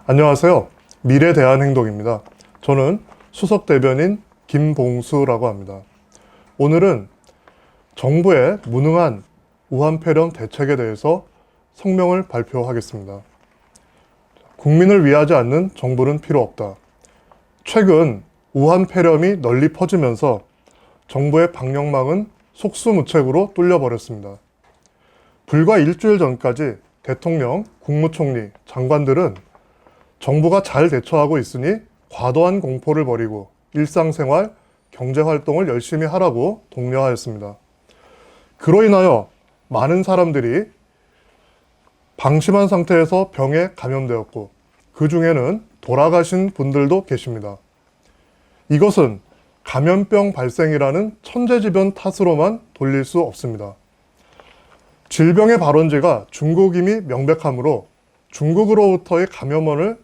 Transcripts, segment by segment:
안녕하세요. 미래대한행동입니다. 저는 수석 대변인 김봉수라고 합니다. 오늘은 정부의 무능한 우한 폐렴 대책에 대해서 성명을 발표하겠습니다. 국민을 위하지 않는 정부는 필요 없다. 최근 우한 폐렴이 널리 퍼지면서 정부의 방역망은 속수무책으로 뚫려버렸습니다. 불과 일주일 전까지 대통령, 국무총리, 장관들은 정부가 잘 대처하고 있으니 과도한 공포를 버리고 일상생활, 경제활동을 열심히 하라고 독려하였습니다. 그로 인하여 많은 사람들이 방심한 상태에서 병에 감염되었고 그 중에는 돌아가신 분들도 계십니다. 이것은 감염병 발생이라는 천재지변 탓으로만 돌릴 수 없습니다. 질병의 발원지가 중국임이 명백하므로 중국으로부터의 감염원을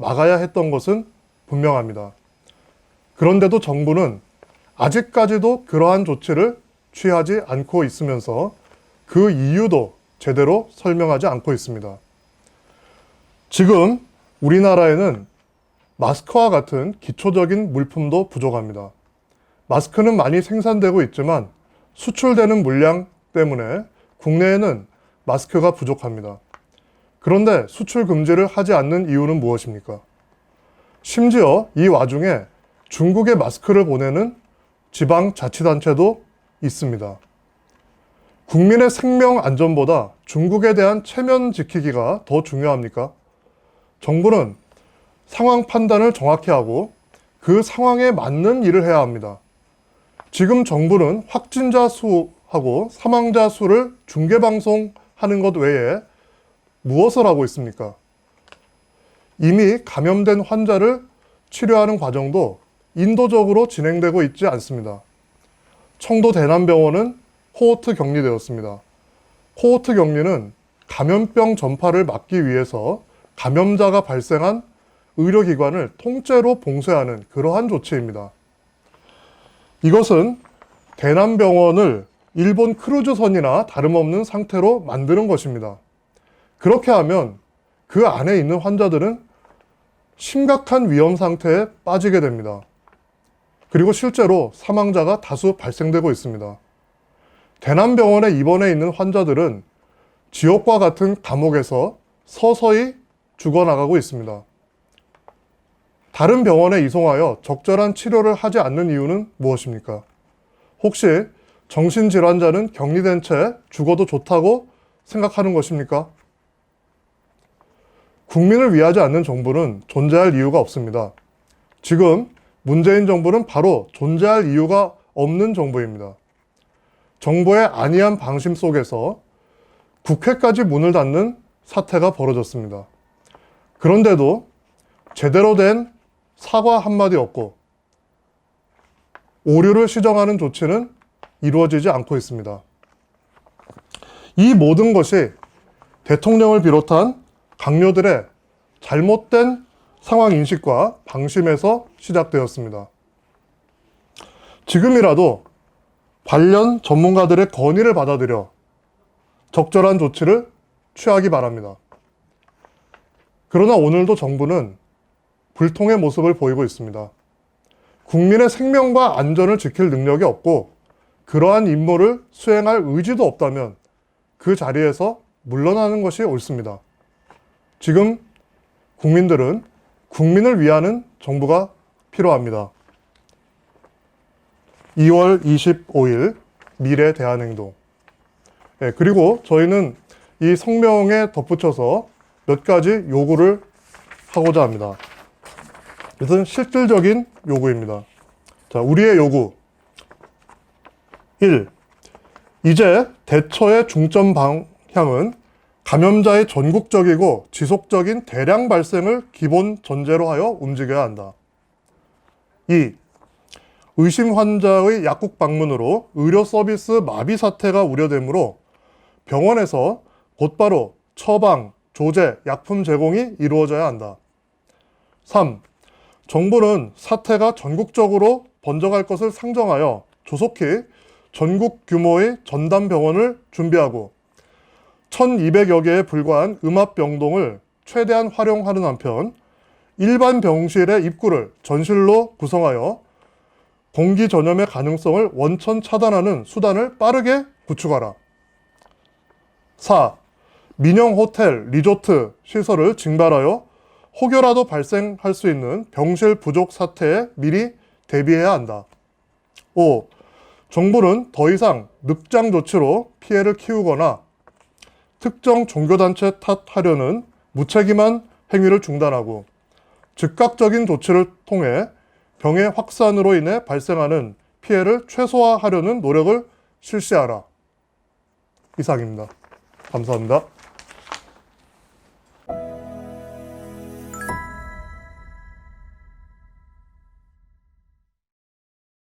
막아야 했던 것은 분명합니다. 그런데도 정부는 아직까지도 그러한 조치를 취하지 않고 있으면서 그 이유도 제대로 설명하지 않고 있습니다. 지금 우리나라에는 마스크와 같은 기초적인 물품도 부족합니다. 마스크는 많이 생산되고 있지만 수출되는 물량 때문에 국내에는 마스크가 부족합니다. 그런데 수출 금지를 하지 않는 이유는 무엇입니까? 심지어 이 와중에 중국에 마스크를 보내는 지방자치단체도 있습니다. 국민의 생명 안전보다 중국에 대한 체면 지키기가 더 중요합니까? 정부는 상황 판단을 정확히 하고 그 상황에 맞는 일을 해야 합니다. 지금 정부는 확진자 수하고 사망자 수를 중계방송하는 것 외에 무엇을 하고 있습니까? 이미 감염된 환자를 치료하는 과정도 인도적으로 진행되고 있지 않습니다. 청도 대남병원은 코호트 격리되었습니다. 코호트 격리는 감염병 전파를 막기 위해서 감염자가 발생한 의료기관을 통째로 봉쇄하는 그러한 조치입니다. 이것은 대남병원을 일본 크루즈선이나 다름없는 상태로 만드는 것입니다. 그렇게 하면 그 안에 있는 환자들은 심각한 위험 상태에 빠지게 됩니다. 그리고 실제로 사망자가 다수 발생되고 있습니다. 대남병원에 입원해 있는 환자들은 지옥과 같은 감옥에서 서서히 죽어나가고 있습니다. 다른 병원에 이송하여 적절한 치료를 하지 않는 이유는 무엇입니까? 혹시 정신질환자는 격리된 채 죽어도 좋다고 생각하는 것입니까? 국민을 위하지 않는 정부는 존재할 이유가 없습니다. 지금 문재인 정부는 바로 존재할 이유가 없는 정부입니다. 정부의 안이한 방심 속에서 국회까지 문을 닫는 사태가 벌어졌습니다. 그런데도 제대로 된 사과 한마디 없고 오류를 시정하는 조치는 이루어지지 않고 있습니다. 이 모든 것이 대통령을 비롯한 강요들의 잘못된 상황 인식과 방심에서 시작되었습니다. 지금이라도 관련 전문가들의 건의를 받아들여 적절한 조치를 취하기 바랍니다. 그러나 오늘도 정부는 불통의 모습을 보이고 있습니다. 국민의 생명과 안전을 지킬 능력이 없고 그러한 임무를 수행할 의지도 없다면 그 자리에서 물러나는 것이 옳습니다. 지금 국민들은 국민을 위하는 정부가 필요합니다. 2월 25일 미래대한행동. 그리고 저희는 이 성명에 덧붙여서 몇 가지 요구를 하고자 합니다. 이것은 실질적인 요구입니다. 자, 우리의 요구. 1. 이제 대처의 중점 방향은 감염자의 전국적이고 지속적인 대량 발생을 기본 전제로 하여 움직여야 한다. 2. 의심 환자의 약국 방문으로 의료 서비스 마비 사태가 우려되므로 병원에서 곧바로 처방, 조제, 약품 제공이 이루어져야 한다. 3. 정부는 사태가 전국적으로 번져갈 것을 상정하여 조속히 전국 규모의 전담병원을 준비하고 1200여 개에 불과한 음압병동을 최대한 활용하는 한편 일반 병실의 입구를 전실로 구성하여 공기 전염의 가능성을 원천 차단하는 수단을 빠르게 구축하라. 4. 민영 호텔, 리조트 시설을 증발하여 혹여라도 발생할 수 있는 병실 부족 사태에 미리 대비해야 한다. 5. 정부는 더 이상 늑장 조치로 피해를 키우거나 특정 종교단체 탓하려는 무책임한 행위를 중단하고 즉각적인 조치를 통해 병의 확산으로 인해 발생하는 피해를 최소화하려는 노력을 실시하라. 이상입니다. 감사합니다.